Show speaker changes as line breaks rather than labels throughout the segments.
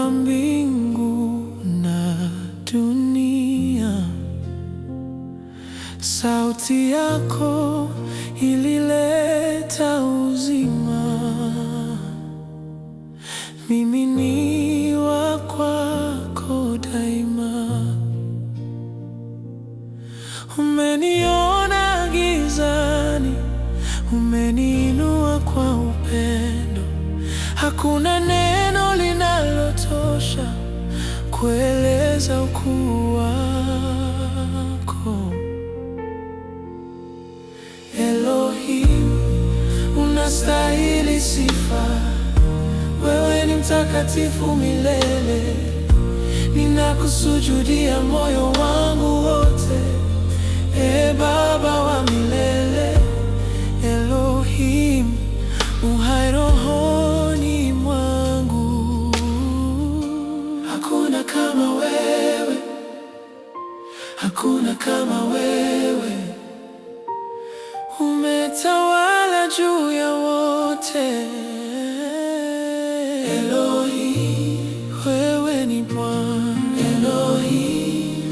Muumba mbingu na dunia, sauti yako ilileta uzima. Mimi ni wa kwako daima. Umeniona gizani, umeniinua kwa upendo. Hakuna neno linalotosha kueleza ukuu wako. Elohim, unastahili sifa. Wewe ni mtakatifu milele. Ninakusujudia moyo wangu wote, Baba wa milele. Elohim, uhai rohoni mwangu. Hakuna kama wewe, hakuna kama wewe. Umetawala juu ya wote. Elohim, wewe ni Bwana. Elohim,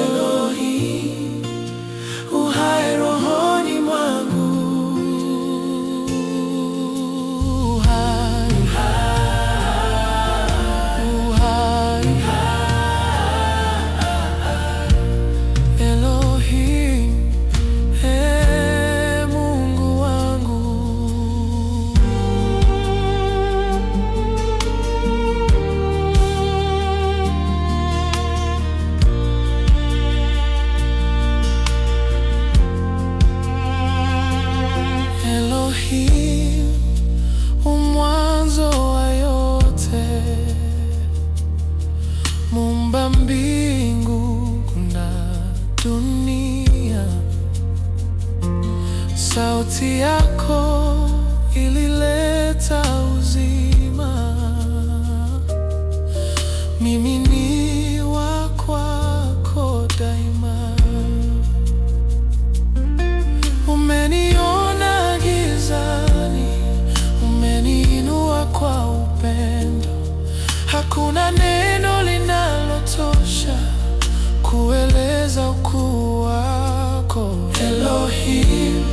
Elohim, uhai rohoni mwangu. Elohim, Mungu wangu. Elohim, mwanzo wa yote, Muumba mbingu na dunia, sauti yako ilileta uzima. Mimi ni wa kwako daima. Umeniona gizani, umeniinua kwa upendo. Hakuna neno linalotosha kueleza ukuu wako. Elohim,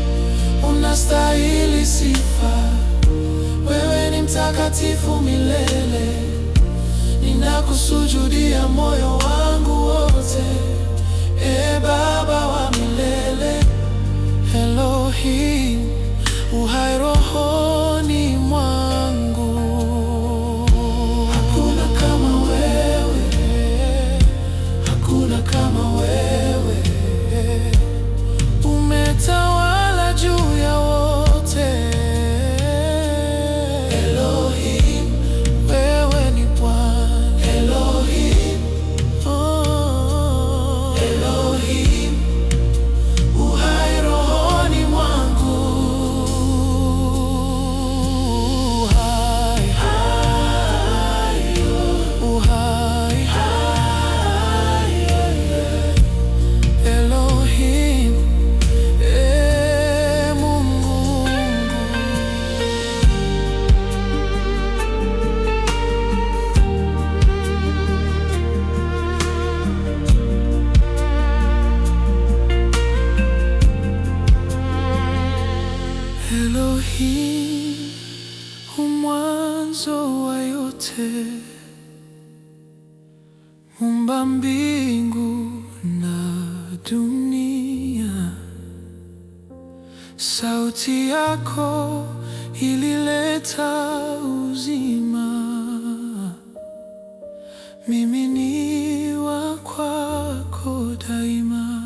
unastahili sifa. Wewe ni mtakatifu milele. Ninakusujudia moyo wangu wote, Baba wa milele. Elohim, uhai rohoni mwangu. Hakuna kama wewe, hakuna kama wewe. Umetawala juu ya wote. Elohim, wewe ni Bwana. Elohim, Elohim, uhai rohoni mwangu. Uhai, uhai, Elohim, Mungu. Elohim, mwanzo wa yote, Muumba mbingu na dunia, sauti yako ilileta uzima. Mimi ni wa kwako daima.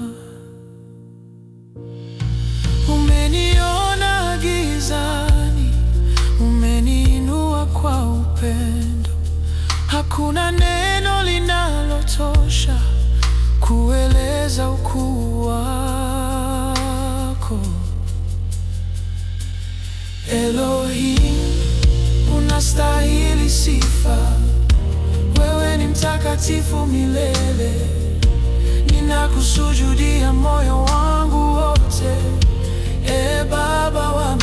Umeniona gizani, umeniinua kwa upendo. Hakuna neno linalotosha kueleza ukuu wako. Elohim, unastahili sifa. Wewe ni mtakatifu milele. Ninakusujudia moyo wangu wote, Baba wa